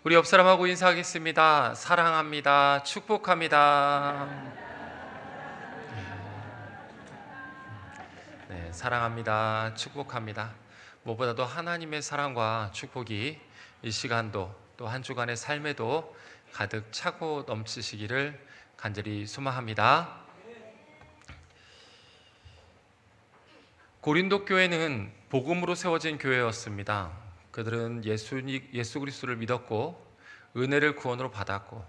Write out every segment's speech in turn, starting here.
우리 옆 사람하고 인사하겠습니다. 사랑합니다. 축복합니다. 네, 사랑합니다. 축복합니다. 무엇보다도 하나님의 사랑과 축복이 이 시간도 또 한 주간의 삶에도 가득 차고 넘치시기를 간절히 소망합니다. 고린도 교회는 복음으로 세워진 교회였습니다. 그들은 예수 그리스도를 믿었고 은혜를 구원으로 받았고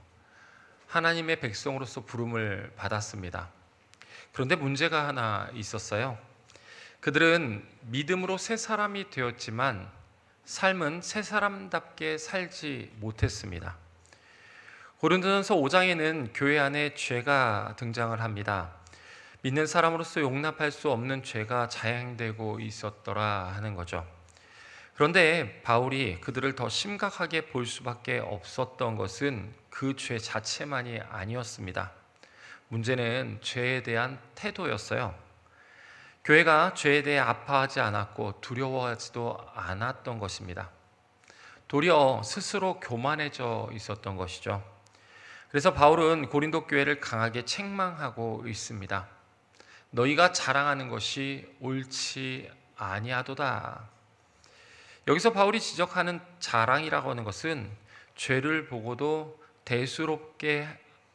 하나님의 백성으로서 부름을 받았습니다. 그런데 문제가 하나 있었어요. 그들은 믿음으로 새 사람이 되었지만 삶은 새 사람답게 살지 못했습니다. 고린도전서 5장에는 교회 안에 죄가 등장을 합니다. 믿는 사람으로서 용납할 수 없는 죄가 자행되고 있었더라 하는 거죠. 그런데 바울이 그들을 더 심각하게 볼 수밖에 없었던 것은 그 죄 자체만이 아니었습니다. 문제는 죄에 대한 태도였어요. 교회가 죄에 대해 아파하지 않았고 두려워하지도 않았던 것입니다. 도리어 스스로 교만해져 있었던 것이죠. 그래서 바울은 고린도 교회를 강하게 책망하고 있습니다. 너희가 자랑하는 것이 옳지 아니하도다. 여기서 바울이 지적하는 자랑이라고 하는 것은 죄를 보고도 대수롭지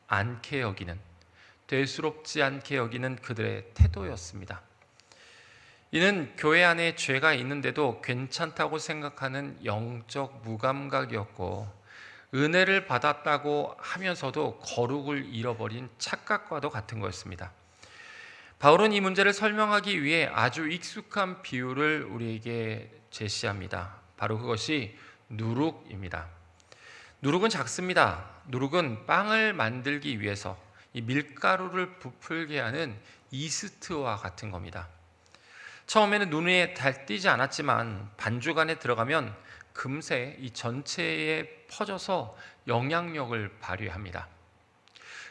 않게 여기는 그들의 태도였습니다. 이는 교회 안에 죄가 있는데도 괜찮다고 생각하는 영적 무감각이었고 은혜를 받았다고 하면서도 거룩을 잃어버린 착각과도 같은 거였습니다. 바울은 이 문제를 설명하기 위해 아주 익숙한 비유를 우리에게 제시합니다. 바로 그것이 누룩입니다. 누룩은 작습니다. 누룩은 빵을 만들기 위해서 이 밀가루를 부풀게 하는 이스트와 같은 겁니다. 처음에는 눈에 잘 띄지 않았지만 반죽 안에 들어가면 금세 이 전체에 퍼져서 영향력을 발휘합니다.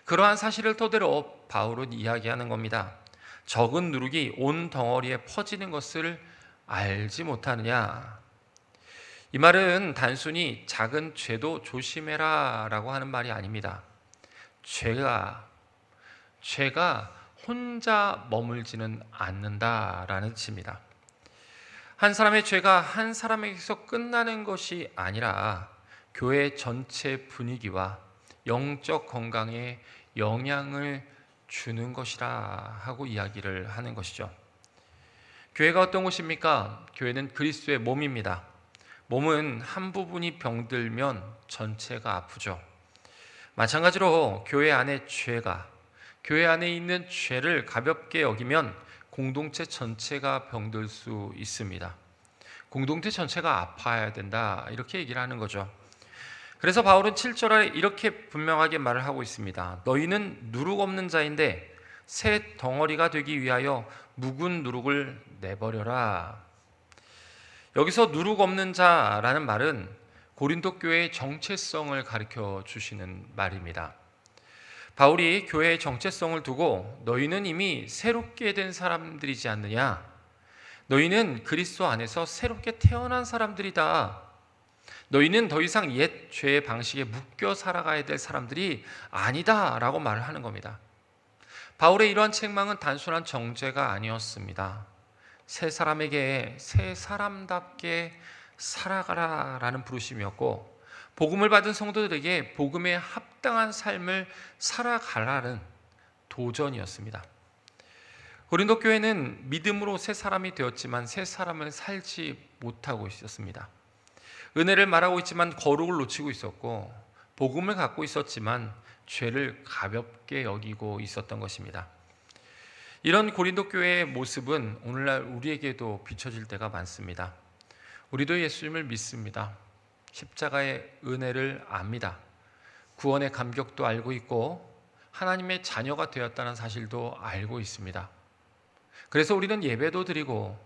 그러한 사실을 토대로 바울은 이야기하는 겁니다. 적은 누룩이 온 덩어리에 퍼지는 것을 알지 못하느냐? 이 말은 단순히 작은 죄도 조심해라 라고 하는 말이 아닙니다. 죄가 혼자 머물지는 않는다라는 뜻입니다. 한 사람의 죄가 한 사람에게서 끝나는 것이 아니라 교회 전체 분위기와 영적 건강에 영향을 주는 것이라 하고 이야기를 하는 것이죠. 교회가 어떤 곳입니까? 교회는 그리스도의 몸입니다. 몸은 한 부분이 병들면 전체가 아프죠. 마찬가지로 교회 안에 있는 죄를 가볍게 여기면 공동체 전체가 병들 수 있습니다. 공동체 전체가 아파야 된다 이렇게 얘기를 하는 거죠. 그래서 바울은 7절에 이렇게 분명하게 말을 하고 있습니다. 너희는 누룩 없는 자인데 새 덩어리가 되기 위하여 묵은 누룩을 내버려라. 여기서 누룩 없는 자라는 말은 고린도 교회의 정체성을 가르쳐 주시는 말입니다. 바울이 교회의 정체성을 두고 너희는 이미 새롭게 된 사람들이지 않느냐? 너희는 그리스도 안에서 새롭게 태어난 사람들이다. 너희는 더 이상 옛 죄의 방식에 묶여 살아가야 될 사람들이 아니다 라고 말을 하는 겁니다. 바울의 이러한 책망은 단순한 정죄가 아니었습니다. 새 사람에게 새 사람답게 살아가라 라는 부르심이었고 복음을 받은 성도들에게 복음에 합당한 삶을 살아가라는 도전이었습니다. 고린도 교회는 믿음으로 새 사람이 되었지만 새 사람을 살지 못하고 있었습니다. 은혜를 말하고 있지만 거룩을 놓치고 있었고 복음을 갖고 있었지만 죄를 가볍게 여기고 있었던 것입니다. 이런 고린도 교회의 모습은 오늘날 우리에게도 비춰질 때가 많습니다. 우리도 예수님을 믿습니다. 십자가의 은혜를 압니다. 구원의 감격도 알고 있고 하나님의 자녀가 되었다는 사실도 알고 있습니다. 그래서 우리는 예배도 드리고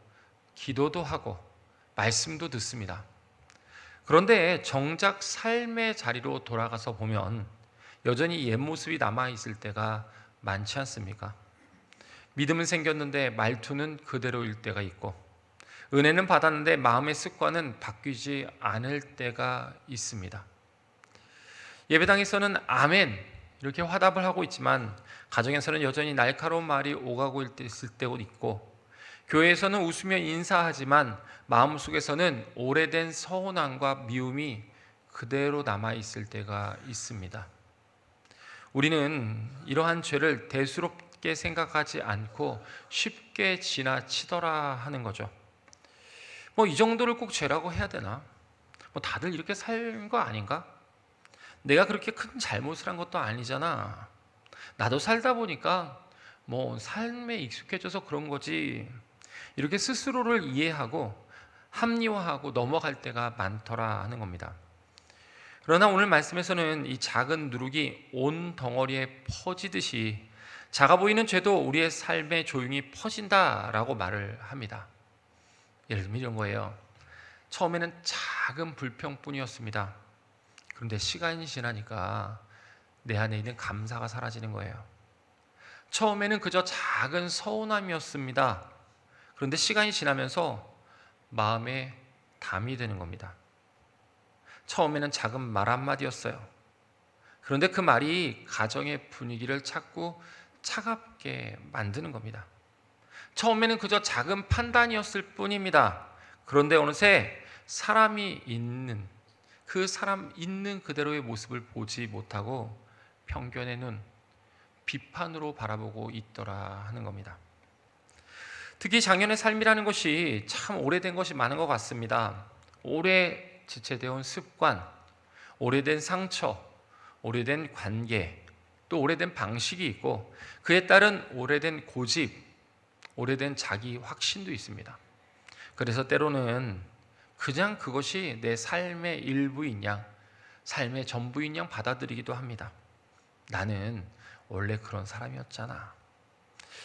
기도도 하고 말씀도 듣습니다. 그런데 정작 삶의 자리로 돌아가서 보면 여전히 옛 모습이 남아있을 때가 많지 않습니까? 믿음은 생겼는데 말투는 그대로일 때가 있고 은혜는 받았는데 마음의 습관은 바뀌지 않을 때가 있습니다. 예배당에서는 아멘 이렇게 화답을 하고 있지만 가정에서는 여전히 날카로운 말이 오가고 있을 때도 있고, 교회에서는 웃으며 인사하지만 마음속에서는 오래된 서운함과 미움이 그대로 남아있을 때가 있습니다. 우리는 이러한 죄를 대수롭게 생각하지 않고 쉽게 지나치더라 하는 거죠. 이 정도를 꼭 죄라고 해야 되나? 다들 이렇게 산 거 아닌가? 내가 그렇게 큰 잘못을 한 것도 아니잖아. 나도 살다 보니까 삶에 익숙해져서 그런 거지. 이렇게 스스로를 이해하고 합리화하고 넘어갈 때가 많더라 하는 겁니다. 그러나 오늘 말씀에서는 이 작은 누룩이 온 덩어리에 퍼지듯이 작아 보이는 죄도 우리의 삶에 조용히 퍼진다라고 말을 합니다. 예를 들면 이런 거예요. 처음에는 작은 불평뿐이었습니다. 그런데 시간이 지나니까 내 안에 있는 감사가 사라지는 거예요. 처음에는 그저 작은 서운함이었습니다. 그런데 시간이 지나면서 마음에 담이 되는 겁니다. 처음에는 작은 말 한마디였어요. 그런데 그 말이 가정의 분위기를 자꾸 차갑게 만드는 겁니다. 처음에는 그저 작은 판단이었을 뿐입니다. 그런데 어느새 사람이 있는 그 사람 있는 그대로의 모습을 보지 못하고 편견의 눈, 비판으로 바라보고 있더라 하는 겁니다. 특히 장년의 삶이라는 것이 참 오래된 것이 많은 것 같습니다. 오래 지체되어 온 습관, 오래된 상처, 오래된 관계, 또 오래된 방식이 있고 그에 따른 오래된 고집, 오래된 자기 확신도 있습니다. 그래서 때로는 그냥 그것이 내 삶의 일부인 양, 삶의 전부인 양 받아들이기도 합니다. 나는 원래 그런 사람이었잖아.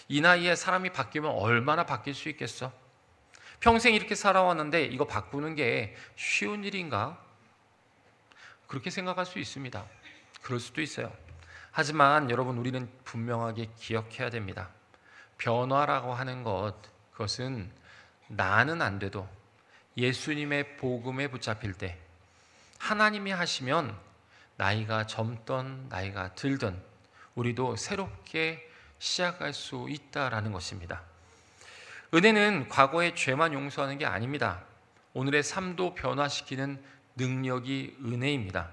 이 나이에 사람이 바뀌면 얼마나 바뀔 수 있겠어? 평생 이렇게 살아왔는데 이거 바꾸는 게 쉬운 일인가? 그렇게 생각할 수 있습니다. 그럴 수도 있어요. 하지만 여러분, 우리는 분명하게 기억해야 됩니다. 변화라고 하는 그것은 나는 안 돼도 예수님의 복음에 붙잡힐 때 하나님이 하시면 나이가 젊던 나이가 들던 우리도 새롭게 시작할 수 있다라는 것입니다. 은혜는 과거의 죄만 용서하는 게 아닙니다. 오늘의 삶도 변화시키는 능력이 은혜입니다.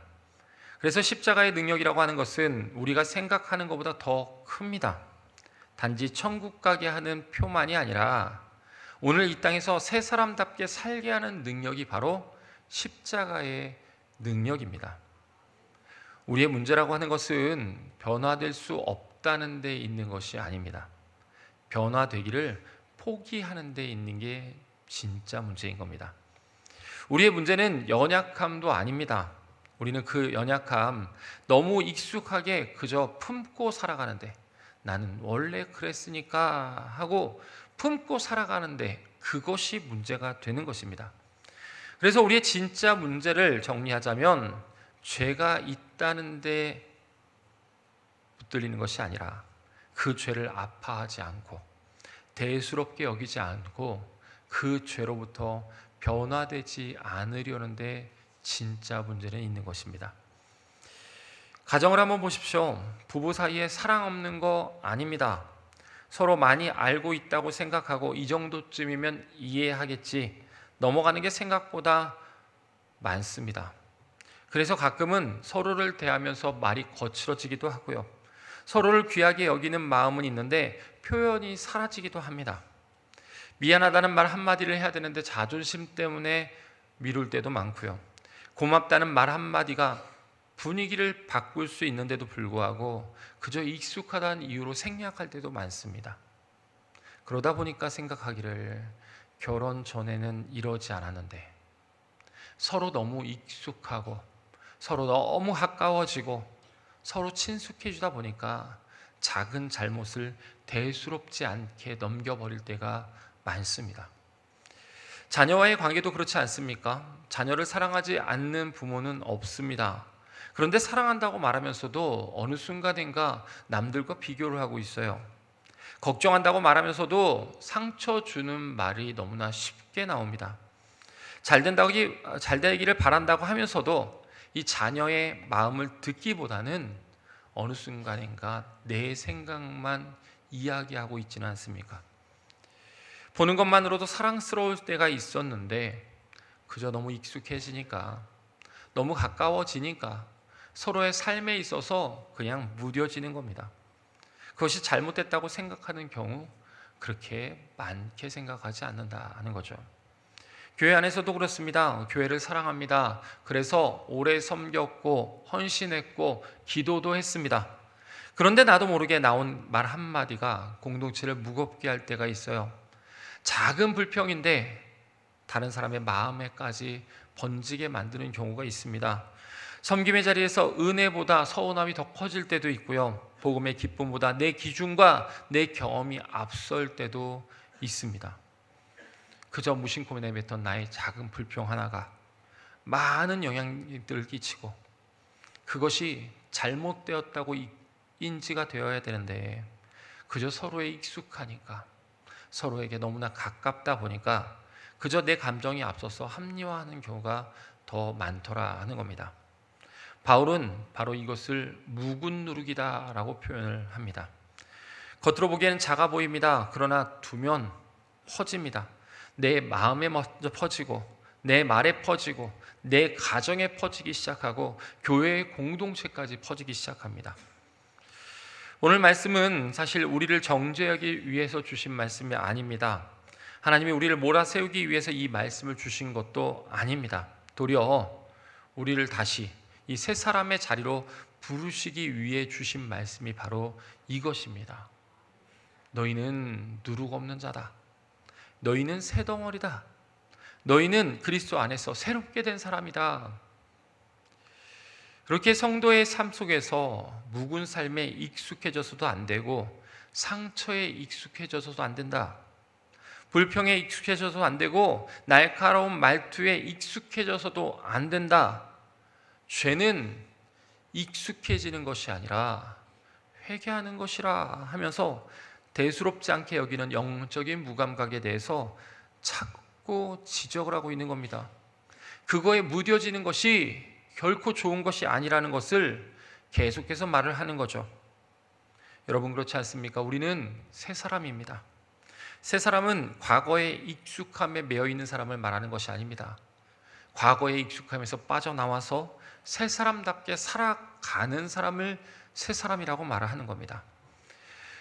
그래서 십자가의 능력이라고 하는 것은 우리가 생각하는 것보다 더 큽니다. 단지 천국 가게 하는 표만이 아니라 오늘 이 땅에서 새 사람답게 살게 하는 능력이 바로 십자가의 능력입니다. 우리의 문제라고 하는 것은 변화될 수 없다는 데 있는 것이 아닙니다. 변화되기를 포기하는 데 있는 게 진짜 문제인 겁니다. 우리의 문제는 연약함도 아닙니다. 우리는 그 연약함 너무 익숙하게 그저 품고 살아가는데, 나는 원래 그랬으니까 하고 품고 살아가는데 그것이 문제가 되는 것입니다. 그래서 우리의 진짜 문제를 정리하자면 죄가 있다는 데 붙들리는 것이 아니라 그 죄를 아파하지 않고 대수롭게 여기지 않고 그 죄로부터 변화되지 않으려는 데 진짜 문제는 있는 것입니다. 가정을 한번 보십시오. 부부 사이에 사랑 없는 거 아닙니다. 서로 많이 알고 있다고 생각하고 이 정도쯤이면 이해하겠지 넘어가는 게 생각보다 많습니다. 그래서 가끔은 서로를 대하면서 말이 거칠어지기도 하고요. 서로를 귀하게 여기는 마음은 있는데 표현이 사라지기도 합니다. 미안하다는 말 한마디를 해야 되는데 자존심 때문에 미룰 때도 많고요. 고맙다는 말 한마디가 분위기를 바꿀 수 있는데도 불구하고 그저 익숙하다는 이유로 생략할 때도 많습니다. 그러다 보니까 생각하기를 결혼 전에는 이러지 않았는데, 서로 너무 익숙하고 서로 너무 가까워지고 서로 친숙해지다 보니까 작은 잘못을 대수롭지 않게 넘겨버릴 때가 많습니다. 자녀와의 관계도 그렇지 않습니까? 자녀를 사랑하지 않는 부모는 없습니다. 그런데 사랑한다고 말하면서도 어느 순간인가 남들과 비교를 하고 있어요. 걱정한다고 말하면서도 상처 주는 말이 너무나 쉽게 나옵니다. 잘 되기를 바란다고 하면서도 이 자녀의 마음을 듣기보다는 어느 순간인가 내 생각만 이야기하고 있지는 않습니까? 보는 것만으로도 사랑스러울 때가 있었는데 그저 너무 익숙해지니까, 너무 가까워지니까 서로의 삶에 있어서 그냥 무뎌지는 겁니다. 그것이 잘못됐다고 생각하는 경우 그렇게 많게 생각하지 않는다는 거죠. 교회 안에서도 그렇습니다. 교회를 사랑합니다. 그래서 오래 섬겼고 헌신했고 기도도 했습니다. 그런데 나도 모르게 나온 말 한마디가 공동체를 무겁게 할 때가 있어요. 작은 불평인데 다른 사람의 마음에까지 번지게 만드는 경우가 있습니다. 섬김의 자리에서 은혜보다 서운함이 더 커질 때도 있고요. 복음의 기쁨보다 내 기준과 내 경험이 앞설 때도 있습니다. 그저 무심코 내뱉던 나의 작은 불평 하나가 많은 영향들을 끼치고 그것이 잘못되었다고 인지가 되어야 되는데 그저 서로에 익숙하니까, 서로에게 너무나 가깝다 보니까 그저 내 감정이 앞서서 합리화하는 경우가 더 많더라 하는 겁니다. 바울은 바로 이것을 묵은 누룩이다라고 표현을 합니다. 겉으로 보기에는 작아 보입니다. 그러나 두면 퍼집니다. 내 마음에 먼저 퍼지고 내 말에 퍼지고 내 가정에 퍼지기 시작하고 교회의 공동체까지 퍼지기 시작합니다. 오늘 말씀은 사실 우리를 정죄하기 위해서 주신 말씀이 아닙니다. 하나님이 우리를 몰아세우기 위해서 이 말씀을 주신 것도 아닙니다. 도리어 우리를 다시 이 새 사람의 자리로 부르시기 위해 주신 말씀이 바로 이것입니다. 너희는 누룩 없는 자다. 너희는 새 덩어리다. 너희는 그리스도 안에서 새롭게 된 사람이다. 그렇게 성도의 삶 속에서 묵은 삶에 익숙해져서도 안 되고 상처에 익숙해져서도 안 된다. 불평에 익숙해져서도 안 되고 날카로운 말투에 익숙해져서도 안 된다. 죄는 익숙해지는 것이 아니라 회개하는 것이라 하면서 대수롭지 않게 여기는 영적인 무감각에 대해서 자꾸 지적을 하고 있는 겁니다. 그거에 무뎌지는 것이 결코 좋은 것이 아니라는 것을 계속해서 말을 하는 거죠. 여러분 그렇지 않습니까? 우리는 새 사람입니다. 새 사람은 과거의 익숙함에 매여 있는 사람을 말하는 것이 아닙니다. 과거의 익숙함에서 빠져나와서 새 사람답게 살아가는 사람을 새 사람이라고 말하는 겁니다.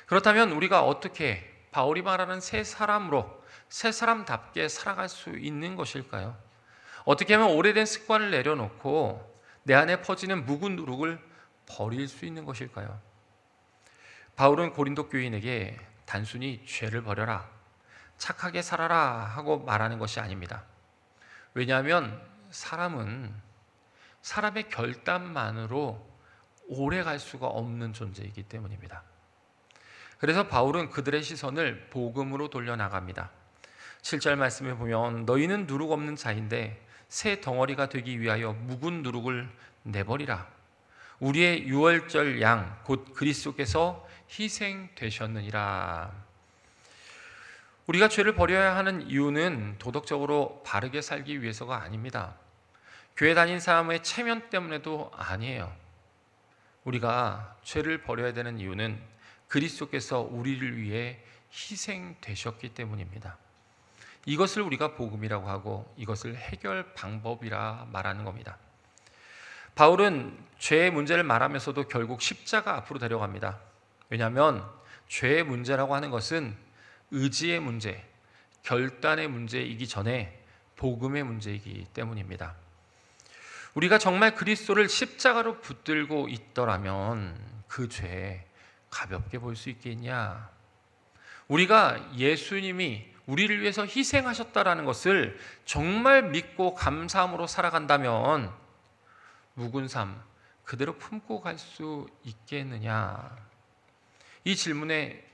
그렇다면 우리가 어떻게 바울이 말하는 새 사람으로 새 사람답게 살아갈 수 있는 것일까요? 어떻게 하면 오래된 습관을 내려놓고 내 안에 퍼지는 묵은 누룩을 버릴 수 있는 것일까요? 바울은 고린도 교인에게 단순히 죄를 버려라, 착하게 살아라 하고 말하는 것이 아닙니다. 왜냐하면 사람은 사람의 결단만으로 오래 갈 수가 없는 존재이기 때문입니다. 그래서 바울은 그들의 시선을 복음으로 돌려나갑니다. 7절 말씀에 보면 너희는 누룩 없는 자인데 새 덩어리가 되기 위하여 묵은 누룩을 내버리라. 우리의 유월절 양 곧 그리스도께서 희생되셨느니라. 우리가 죄를 버려야 하는 이유는 도덕적으로 바르게 살기 위해서가 아닙니다. 교회 다닌 사람의 체면 때문에도 아니에요. 우리가 죄를 버려야 되는 이유는 그리스도께서 우리를 위해 희생되셨기 때문입니다. 이것을 우리가 복음이라고 하고 이것을 해결 방법이라 말하는 겁니다. 바울은 죄의 문제를 말하면서도 결국 십자가 앞으로 데려갑니다. 왜냐하면 죄의 문제라고 하는 것은 의지의 문제, 결단의 문제이기 전에 복음의 문제이기 때문입니다. 우리가 정말 그리스도를 십자가로 붙들고 있더라면 그 죄 가볍게 볼 수 있겠냐? 우리가 예수님이 우리를 위해서 희생하셨다라는 것을 정말 믿고 감사함으로 살아간다면 묵은 삶 그대로 품고 갈 수 있겠느냐? 이 질문에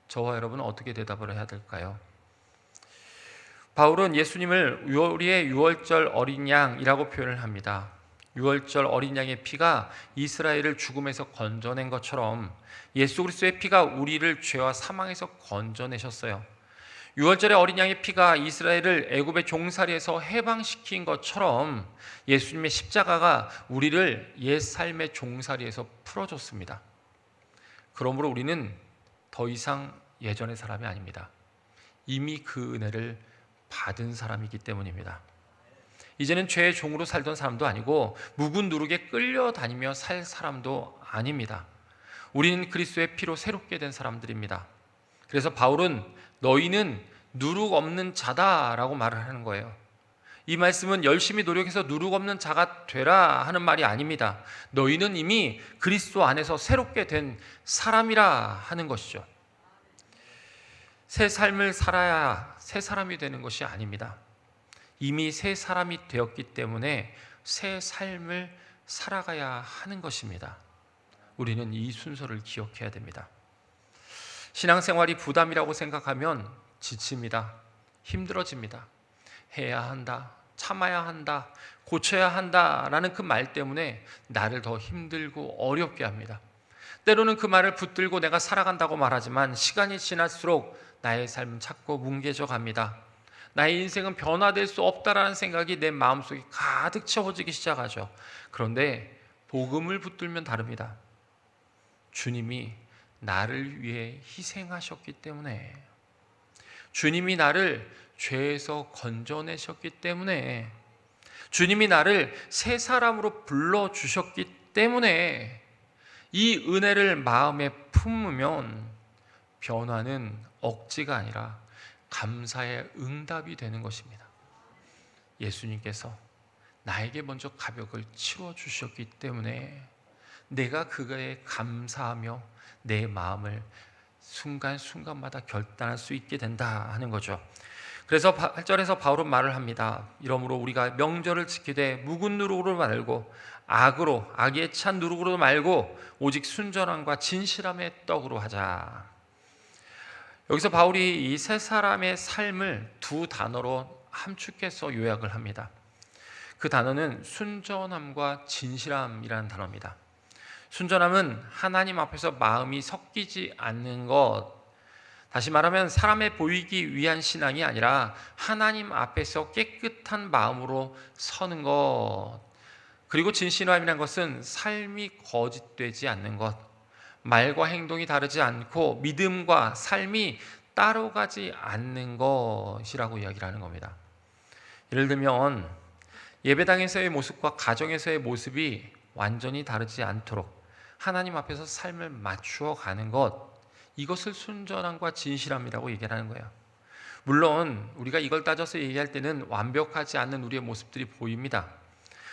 저와 여러분은 어떻게 대답을 해야 될까요? 바울은 예수님을 우리의 유월절 어린 양이라고 표현을 합니다. 유월절 어린 양의 피가 이스라엘을 죽음에서 건져낸 것처럼 예수 그리스도의 피가 우리를 죄와 사망에서 건져내셨어요. 유월절의 어린 양의 피가 이스라엘을 애굽의 종살이에서 해방시킨 것처럼 예수님의 십자가가 우리를 옛 삶의 종살이에서 풀어줬습니다. 그러므로 우리는 더 이상 예전의 사람이 아닙니다. 이미 그 은혜를 받은 사람이기 때문입니다. 이제는 죄의 종으로 살던 사람도 아니고 묵은 누룩에 끌려다니며 살 사람도 아닙니다. 우리는 그리스도의 피로 새롭게 된 사람들입니다. 그래서 바울은 너희는 누룩 없는 자다라고 말을 하는 거예요. 이 말씀은 열심히 노력해서 누룩 없는 자가 되라 하는 말이 아닙니다. 너희는 이미 그리스도 안에서 새롭게 된 사람이라 하는 것이죠. 새 삶을 살아야 새 사람이 되는 것이 아닙니다. 이미 새 사람이 되었기 때문에 새 삶을 살아가야 하는 것입니다. 우리는 이 순서를 기억해야 됩니다. 신앙생활이 부담이라고 생각하면 지칩니다. 힘들어집니다. 해야 한다, 참아야 한다, 고쳐야 한다라는 그 말 때문에 나를 더 힘들고 어렵게 합니다. 때로는 그 말을 붙들고 내가 살아간다고 말하지만 시간이 지날수록 나의 삶은 자꾸 뭉개져 갑니다. 나의 인생은 변화될 수 없다라는 생각이 내 마음속에 가득 채워지기 시작하죠. 그런데 복음을 붙들면 다릅니다. 주님이 나를 위해 희생하셨기 때문에, 주님이 나를 죄에서 건져내셨기 때문에, 주님이 나를 새 사람으로 불러주셨기 때문에 이 은혜를 마음에 품으면 변화는 억지가 아니라 감사의 응답이 되는 것입니다. 예수님께서 나에게 먼저 가벽을 치워주셨기 때문에 내가 그거에 감사하며 내 마음을 순간순간마다 결단할 수 있게 된다 하는 거죠. 그래서 8절에서 바울은 말을 합니다. 이러므로 우리가 명절을 지키되 묵은 누룩으로 말고 악에 찬 누룩으로 말고 오직 순전함과 진실함의 떡으로 하자. 여기서 바울이 이 세 사람의 삶을 두 단어로 함축해서 요약을 합니다. 그 단어는 순전함과 진실함이라는 단어입니다. 순전함은 하나님 앞에서 마음이 섞이지 않는 것, 다시 말하면 사람에 보이기 위한 신앙이 아니라 하나님 앞에서 깨끗한 마음으로 서는 것. 그리고 진실함이라는 것은 삶이 거짓되지 않는 것, 말과 행동이 다르지 않고 믿음과 삶이 따로 가지 않는 것이라고 이야기를 하는 겁니다. 예를 들면 예배당에서의 모습과 가정에서의 모습이 완전히 다르지 않도록 하나님 앞에서 삶을 맞추어 가는 것, 이것을 순전함과 진실함이라고 얘기하는 거예요. 물론 우리가 이걸 따져서 얘기할 때는 완벽하지 않는 우리의 모습들이 보입니다.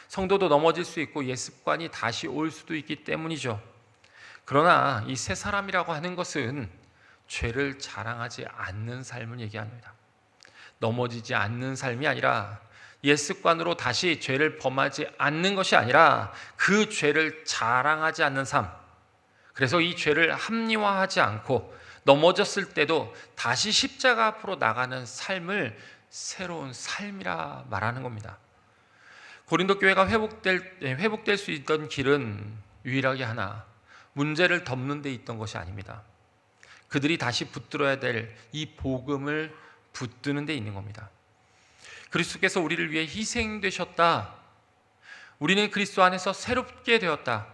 성도도 넘어질 수 있고 옛 습관이 다시 올 수도 있기 때문이죠. 그러나 이 새 사람이라고 하는 것은 죄를 자랑하지 않는 삶을 얘기합니다. 넘어지지 않는 삶이 아니라 옛 습관으로 다시 죄를 범하지 않는 것이 아니라 그 죄를 자랑하지 않는 삶. 그래서 이 죄를 합리화하지 않고 넘어졌을 때도 다시 십자가 앞으로 나가는 삶을 새로운 삶이라 말하는 겁니다. 고린도 교회가 회복될 수 있던 길은 유일하게 하나, 문제를 덮는 데 있던 것이 아닙니다. 그들이 다시 붙들어야 될 이 복음을 붙드는 데 있는 겁니다. 그리스도께서 우리를 위해 희생되셨다. 우리는 그리스도 안에서 새롭게 되었다.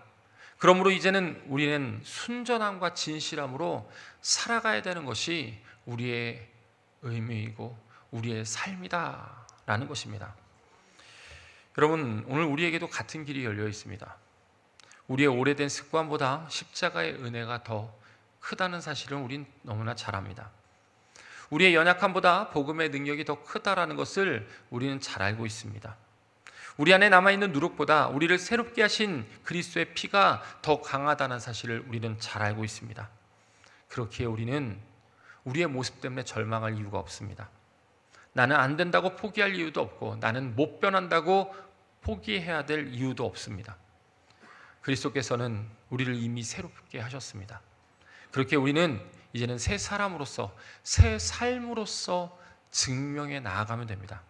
그러므로 이제는 우리는 순전함과 진실함으로 살아가야 되는 것이 우리의 의미이고 우리의 삶이다라는 것입니다. 여러분, 오늘 우리에게도 같은 길이 열려 있습니다. 우리의 오래된 습관보다 십자가의 은혜가 더 크다는 사실을 우린 너무나 잘 압니다. 우리의 연약함보다 복음의 능력이 더 크다라는 것을 우리는 잘 알고 있습니다. 우리 안에 남아있는 누룩보다 우리를 새롭게 하신 그리스도의 피가 더 강하다는 사실을 우리는 잘 알고 있습니다. 그렇기에 우리는 우리의 모습 때문에 절망할 이유가 없습니다. 나는 안 된다고 포기할 이유도 없고 나는 못 변한다고 포기해야 될 이유도 없습니다. 그리스도께서는 우리를 이미 새롭게 하셨습니다. 그렇게 우리는 이제는 새 사람으로서, 새 삶으로서 증명해 나아가면 됩니다.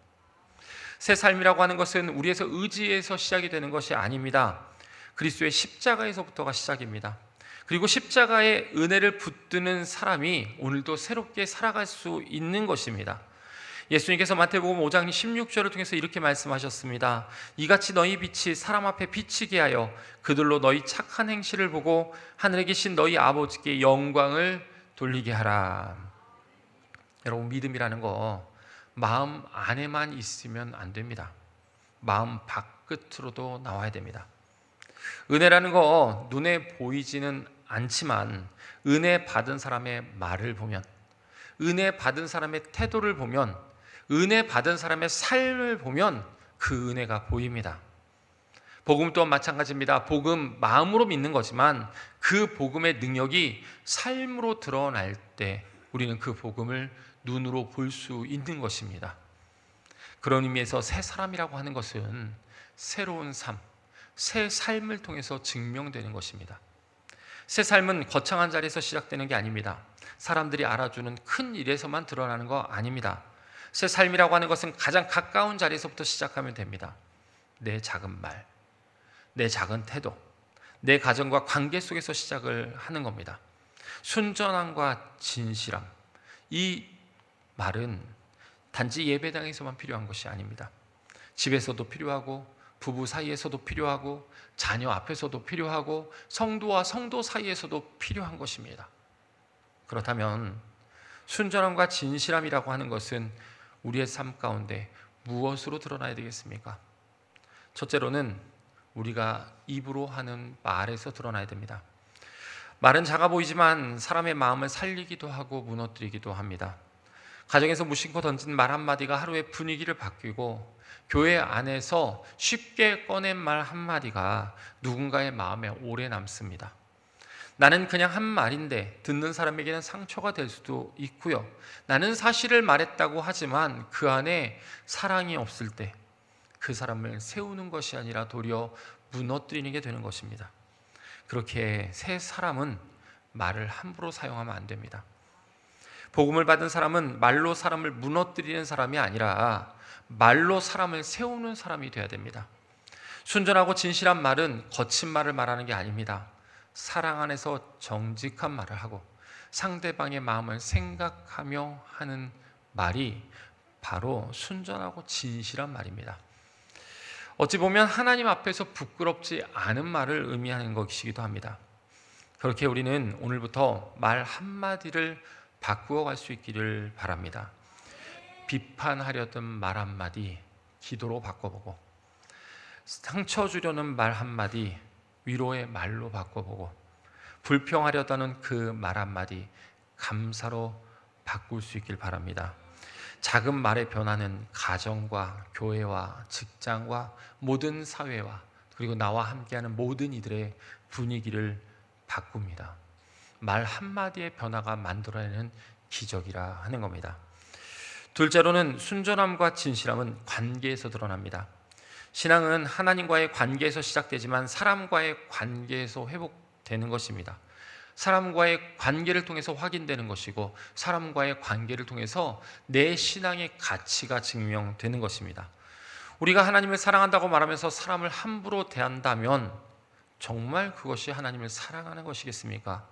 새 삶이라고 하는 것은 우리에서 의지에서 시작이 되는 것이 아닙니다. 그리스도의 십자가에서부터가 시작입니다. 그리고 십자가의 은혜를 붙드는 사람이 오늘도 새롭게 살아갈 수 있는 것입니다. 예수님께서 마태복음 5장 16절을 통해서 이렇게 말씀하셨습니다. 이같이 너희 빛이 사람 앞에 비치게 하여 그들로 너희 착한 행실을 보고 하늘에 계신 너희 아버지께 영광을 돌리게 하라. 여러분, 믿음이라는 거 마음 안에만 있으면 안 됩니다. 마음 밖으로도 나와야 됩니다. 은혜라는 거 눈에 보이지는 않지만 은혜 받은 사람의 말을 보면, 은혜 받은 사람의 태도를 보면, 은혜 받은 사람의 삶을 보면 그 은혜가 보입니다. 복음 또한 마찬가지입니다. 복음 마음으로 믿는 거지만 그 복음의 능력이 삶으로 드러날 때 우리는 그 복음을 눈으로 볼 수 있는 것입니다. 그런 의미에서 새 사람이라고 하는 것은 새로운 삶, 새 삶을 통해서 증명되는 것입니다. 새 삶은 거창한 자리에서 시작되는 게 아닙니다. 사람들이 알아주는 큰 일에서만 드러나는 거 아닙니다. 새 삶이라고 하는 것은 가장 가까운 자리에서부터 시작하면 됩니다. 내 작은 말, 내 작은 태도, 내 가정과 관계 속에서 시작을 하는 겁니다. 순전함과 진실함, 이 말은 단지 예배당에서만 필요한 것이 아닙니다. 집에서도 필요하고, 부부 사이에서도 필요하고, 자녀 앞에서도 필요하고, 성도와 성도 사이에서도 필요한 것입니다. 그렇다면 순전함과 진실함이라고 하는 것은 우리의 삶 가운데 무엇으로 드러나야 되겠습니까? 첫째로는 우리가 입으로 하는 말에서 드러나야 됩니다. 말은 작아 보이지만 사람의 마음을 살리기도 하고 무너뜨리기도 합니다. 가정에서 무심코 던진 말 한마디가 하루의 분위기를 바뀌고, 교회 안에서 쉽게 꺼낸 말 한마디가 누군가의 마음에 오래 남습니다. 나는 그냥 한 말인데 듣는 사람에게는 상처가 될 수도 있고요. 나는 사실을 말했다고 하지만 그 안에 사랑이 없을 때 그 사람을 세우는 것이 아니라 도리어 무너뜨리는 게 되는 것입니다. 그렇게 새 사람은 말을 함부로 사용하면 안 됩니다. 복음을 받은 사람은 말로 사람을 무너뜨리는 사람이 아니라 말로 사람을 세우는 사람이 되어야 됩니다. 순전하고 진실한 말은 거친 말을 말하는 게 아닙니다. 사랑 안에서 정직한 말을 하고 상대방의 마음을 생각하며 하는 말이 바로 순전하고 진실한 말입니다. 어찌 보면 하나님 앞에서 부끄럽지 않은 말을 의미하는 것이기도 합니다. 그렇게 우리는 오늘부터 말 한마디를 바꾸어 갈 수 있기를 바랍니다. 비판하려던 말 한마디 기도로 바꿔보고, 상처 주려는 말 한마디 위로의 말로 바꿔보고, 불평하려다는 그 말 한마디 감사로 바꿀 수 있길 바랍니다. 작은 말의 변화는 가정과 교회와 직장과 모든 사회와 그리고 나와 함께하는 모든 이들의 분위기를 바꿉니다. 말 한마디의 변화가 만들어내는 기적이라 하는 겁니다. 둘째로는 순전함과 진실함은 관계에서 드러납니다. 신앙은 하나님과의 관계에서 시작되지만 사람과의 관계에서 회복되는 것입니다. 사람과의 관계를 통해서 확인되는 것이고, 사람과의 관계를 통해서 내 신앙의 가치가 증명되는 것입니다. 우리가 하나님을 사랑한다고 말하면서 사람을 함부로 대한다면 정말 그것이 하나님을 사랑하는 것이겠습니까?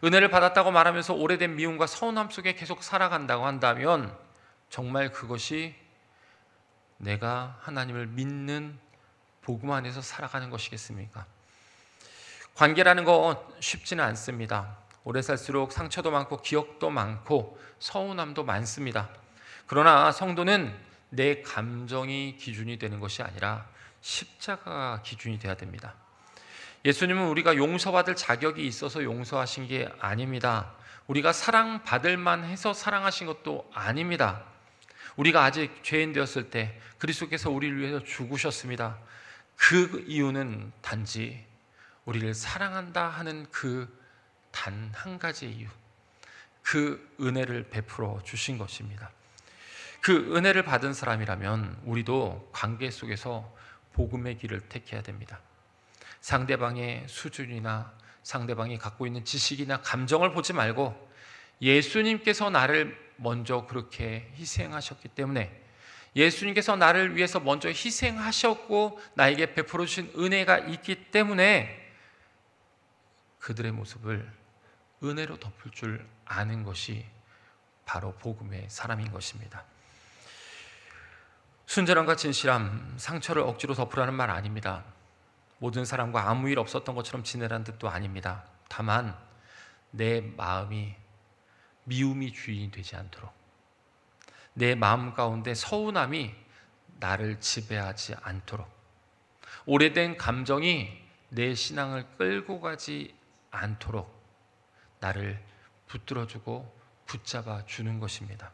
은혜를 받았다고 말하면서 오래된 미움과 서운함 속에 계속 살아간다고 한다면 정말 그것이 내가 하나님을 믿는 복음 안에서 살아가는 것이겠습니까? 관계라는 거 쉽지는 않습니다. 오래 살수록 상처도 많고 기억도 많고 서운함도 많습니다. 그러나 성도는 내 감정이 기준이 되는 것이 아니라 십자가가 기준이 되어야 됩니다. 예수님은 우리가 용서받을 자격이 있어서 용서하신 게 아닙니다. 우리가 사랑받을 만해서 사랑하신 것도 아닙니다. 우리가 아직 죄인 되었을 때 그리스도께서 우리를 위해서 죽으셨습니다. 그 이유는 단지 우리를 사랑한다 하는 그 단 한 가지의 이유, 그 은혜를 베풀어 주신 것입니다. 그 은혜를 받은 사람이라면 우리도 관계 속에서 복음의 길을 택해야 됩니다. 상대방의 수준이나 상대방이 갖고 있는 지식이나 감정을 보지 말고 예수님께서 나를 먼저 그렇게 희생하셨기 때문에, 예수님께서 나를 위해서 먼저 희생하셨고 나에게 베풀어 주신 은혜가 있기 때문에 그들의 모습을 은혜로 덮을 줄 아는 것이 바로 복음의 사람인 것입니다. 순전함과 진실함, 상처를 억지로 덮으라는 말 아닙니다. 모든 사람과 아무 일 없었던 것처럼 지내라는 뜻도 아닙니다. 다만 내 마음이 미움이 주인이 되지 않도록, 내 마음 가운데 서운함이 나를 지배하지 않도록, 오래된 감정이 내 신앙을 끌고 가지 않도록 나를 붙들어주고 붙잡아 주는 것입니다.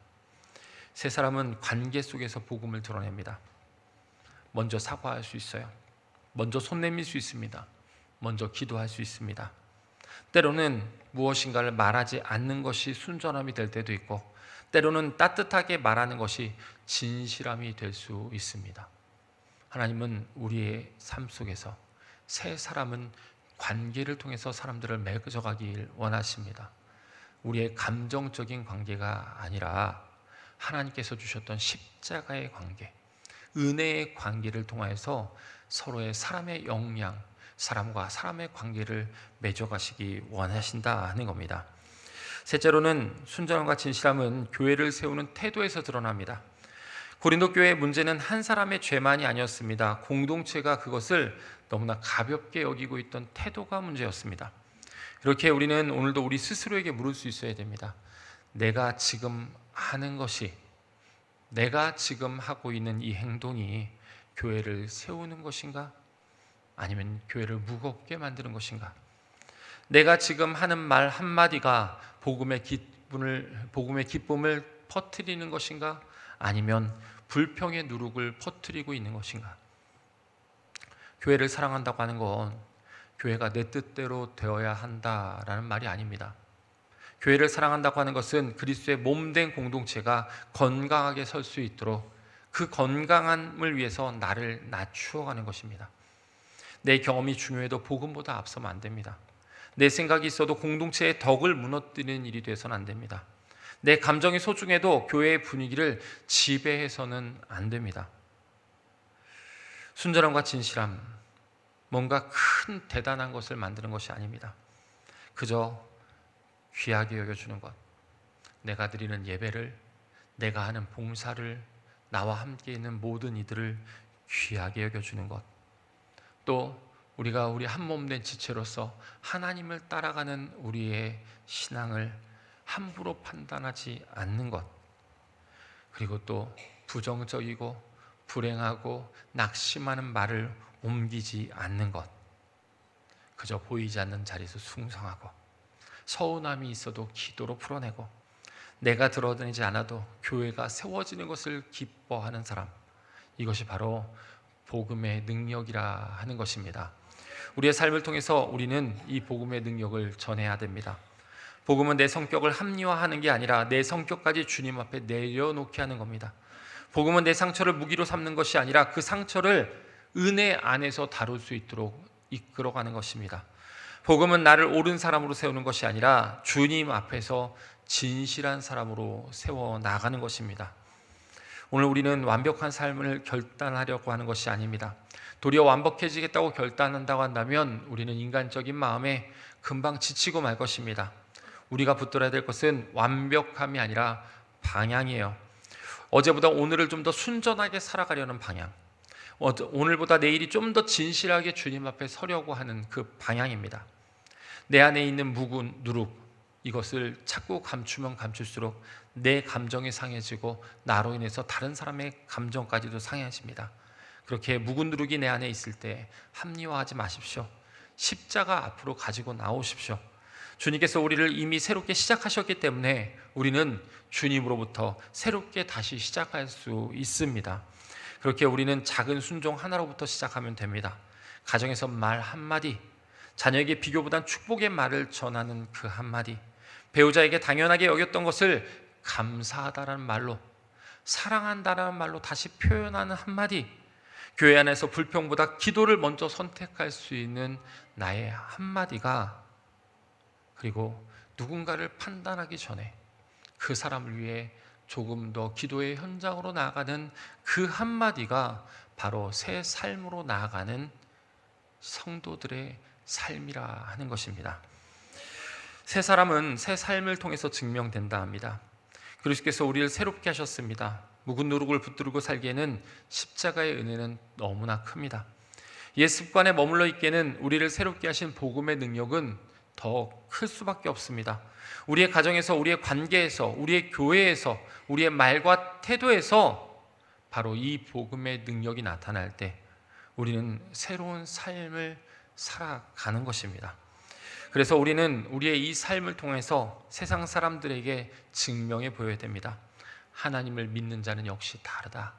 세 사람은 관계 속에서 복음을 드러냅니다. 먼저 사과할 수 있어요. 먼저 손 내밀 수 있습니다. 먼저 기도할 수 있습니다. 때로는 무엇인가를 말하지 않는 것이 순전함이 될 때도 있고, 때로는 따뜻하게 말하는 것이 진실함이 될 수 있습니다. 하나님은 우리의 삶 속에서 세 사람은 관계를 통해서 사람들을 맺어가길 원하십니다. 우리의 감정적인 관계가 아니라 하나님께서 주셨던 십자가의 관계, 은혜의 관계를 통해서 서로의 사람의 역량, 사람과 사람의 관계를 맺어가시기 원하신다 하는 겁니다. 셋째로는 순전함과 진실함은 교회를 세우는 태도에서 드러납니다. 고린도 교회의 문제는 한 사람의 죄만이 아니었습니다. 공동체가 그것을 너무나 가볍게 여기고 있던 태도가 문제였습니다. 이렇게 우리는 오늘도 우리 스스로에게 물을 수 있어야 됩니다. 내가 지금 하는 것이, 내가 지금 하고 있는 이 행동이 교회를 세우는 것인가? 아니면 교회를 무겁게 만드는 것인가? 내가 지금 하는 말 한마디가 복음의 기쁨을 퍼뜨리는 것인가? 아니면 불평의 누룩을 퍼뜨리고 있는 것인가? 교회를 사랑한다고 하는 건 교회가 내 뜻대로 되어야 한다라는 말이 아닙니다. 교회를 사랑한다고 하는 것은 그리스도의 몸된 공동체가 건강하게 설 수 있도록 그 건강함을 위해서 나를 낮추어가는 것입니다. 내 경험이 중요해도 복음보다 앞서면 안 됩니다. 내 생각이 있어도 공동체의 덕을 무너뜨리는 일이 돼서는 안 됩니다. 내 감정이 소중해도 교회의 분위기를 지배해서는 안 됩니다. 순전함과 진실함, 뭔가 큰 대단한 것을 만드는 것이 아닙니다. 그저 귀하게 여겨주는 것, 내가 드리는 예배를, 내가 하는 봉사를, 나와 함께 있는 모든 이들을 귀하게 여겨주는 것, 또 우리가 우리 한 몸 된 지체로서 하나님을 따라가는 우리의 신앙을 함부로 판단하지 않는 것, 그리고 또 부정적이고 불행하고 낙심하는 말을 옮기지 않는 것, 그저 보이지 않는 자리에서 충성하고 서운함이 있어도 기도로 풀어내고 내가 드러내지 않아도 교회가 세워지는 것을 기뻐하는 사람, 이것이 바로 복음의 능력이라 하는 것입니다. 우리의 삶을 통해서 우리는 이 복음의 능력을 전해야 됩니다. 복음은 내 성격을 합리화하는 게 아니라 내 성격까지 주님 앞에 내려놓게 하는 겁니다. 복음은 내 상처를 무기로 삼는 것이 아니라 그 상처를 은혜 안에서 다룰 수 있도록 이끌어가는 것입니다. 복음은 나를 옳은 사람으로 세우는 것이 아니라 주님 앞에서 진실한 사람으로 세워 나가는 것입니다. 오늘 우리는 완벽한 삶을 결단하려고 하는 것이 아닙니다. 도리어 완벽해지겠다고 결단한다고 한다면 우리는 인간적인 마음에 금방 지치고 말 것입니다. 우리가 붙들어야 될 것은 완벽함이 아니라 방향이에요. 어제보다 오늘을 좀 더 순전하게 살아가려는 방향, 오늘보다 내일이 좀 더 진실하게 주님 앞에 서려고 하는 그 방향입니다. 내 안에 있는 묵은 누룩, 이것을 자꾸 감추면 감출수록 내 감정이 상해지고 나로 인해서 다른 사람의 감정까지도 상해집니다. 그렇게 묵은 누룩이 내 안에 있을 때 합리화하지 마십시오. 십자가 앞으로 가지고 나오십시오. 주님께서 우리를 이미 새롭게 시작하셨기 때문에 우리는 주님으로부터 새롭게 다시 시작할 수 있습니다. 그렇게 우리는 작은 순종 하나로부터 시작하면 됩니다. 가정에서 말 한마디, 자녀에게 비교보단 축복의 말을 전하는 그 한마디, 배우자에게 당연하게 여겼던 것을 감사하다라는 말로, 사랑한다라는 말로 다시 표현하는 한마디, 교회 안에서 불평보다 기도를 먼저 선택할 수 있는 나의 한마디가, 그리고 누군가를 판단하기 전에 그 사람을 위해 조금 더 기도의 현장으로 나아가는 그 한마디가 바로 새 삶으로 나아가는 성도들의 삶이라 하는 것입니다. 새 사람은 새 삶을 통해서 증명된다 합니다. 그리스도께서 우리를 새롭게 하셨습니다. 묵은 누룩을 붙들고 살기에는 십자가의 은혜는 너무나 큽니다. 옛 습관에 머물러 있기에는 우리를 새롭게 하신 복음의 능력은 더 클 수밖에 없습니다. 우리의 가정에서, 우리의 관계에서, 우리의 교회에서, 우리의 말과 태도에서 바로 이 복음의 능력이 나타날 때 우리는 새로운 삶을 살아가는 것입니다. 그래서 우리는 우리의 이 삶을 통해서 세상 사람들에게 증명해 보여야 됩니다. 하나님을 믿는 자는 역시 다르다.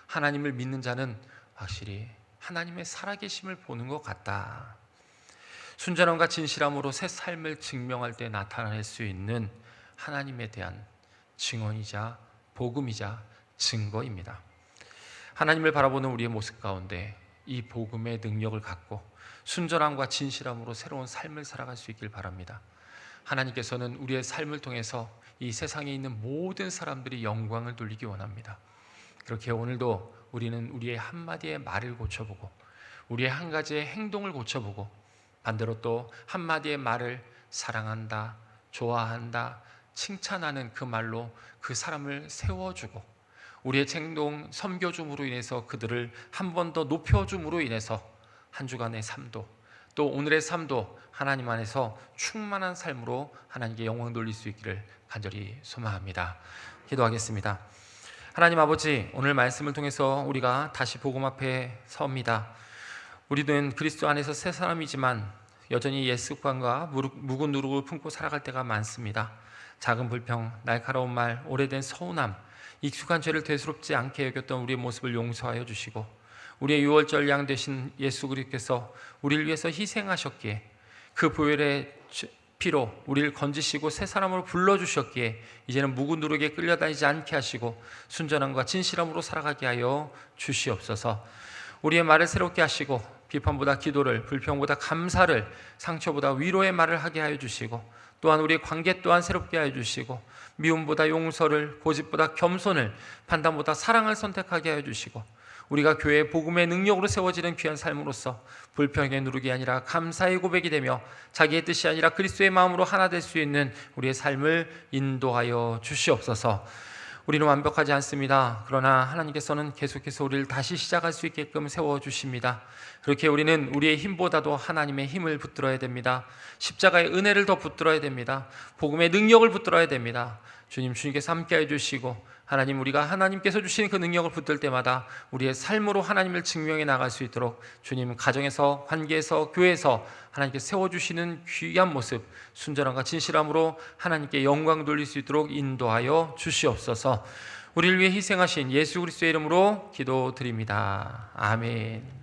하나님을 믿는 자는 확실히 하나님의 살아계심을 보는 것 같다. 순전함과 진실함으로 새 삶을 증명할 때 나타낼 수 있는 하나님에 대한 증언이자 복음이자 증거입니다. 하나님을 바라보는 우리의 모습 가운데 이 복음의 능력을 갖고 순전함과 진실함으로 새로운 삶을 살아갈 수 있길 바랍니다. 하나님께서는 우리의 삶을 통해서 이 세상에 있는 모든 사람들이 영광을 돌리기 원합니다. 그렇게 오늘도 우리는 우리의 한마디의 말을 고쳐보고 우리의 한 가지의 행동을 고쳐보고 반대로 또 한마디의 말을 사랑한다, 좋아한다, 칭찬하는 그 말로 그 사람을 세워주고 우리의 행동, 섬겨줌으로 인해서 그들을 한 번 더 높여줌으로 인해서 한 주간의 삶도 또 오늘의 삶도 하나님 안에서 충만한 삶으로 하나님께 영광 돌릴 수 있기를 간절히 소망합니다. 기도하겠습니다. 하나님 아버지, 오늘 말씀을 통해서 우리가 다시 복음 앞에 섭니다. 우리는 그리스도 안에서 새 사람이지만 여전히 옛 습관과 묵은 누룩을 품고 살아갈 때가 많습니다. 작은 불평, 날카로운 말, 오래된 서운함, 익숙한 죄를 대수롭지 않게 여겼던 우리의 모습을 용서하여 주시고 우리의 유월절 양 되신 예수 그리스도께서 우리를 위해서 희생하셨기에 그 보혈의 피로 우리를 건지시고 새 사람으로 불러주셨기에 이제는 묵은 누룩에 끌려다니지 않게 하시고 순전함과 진실함으로 살아가게 하여 주시옵소서. 우리의 말을 새롭게 하시고 비판보다 기도를, 불평보다 감사를, 상처보다 위로의 말을 하게 하여 주시고 또한 우리의 관계 또한 새롭게 하여 주시고 미움보다 용서를, 고집보다 겸손을, 판단보다 사랑을 선택하게 하여 주시고 우리가 교회의 복음의 능력으로 세워지는 귀한 삶으로서 불평의 누룩이 아니라 감사의 고백이 되며 자기의 뜻이 아니라 그리스도의 마음으로 하나 될 수 있는 우리의 삶을 인도하여 주시옵소서. 우리는 완벽하지 않습니다. 그러나 하나님께서는 계속해서 우리를 다시 시작할 수 있게끔 세워주십니다. 그렇게 우리는 우리의 힘보다도 하나님의 힘을 붙들어야 됩니다. 십자가의 은혜를 더 붙들어야 됩니다. 복음의 능력을 붙들어야 됩니다. 주님께서 함께해 주시고 하나님, 우리가 하나님께서 주신 그 능력을 붙들 때마다 우리의 삶으로 하나님을 증명해 나갈 수 있도록 주님 가정에서, 관계에서, 교회에서 하나님께 세워주시는 귀한 모습, 순전함과 진실함으로 하나님께 영광 돌릴 수 있도록 인도하여 주시옵소서. 우리를 위해 희생하신 예수 그리스도의 이름으로 기도드립니다. 아멘.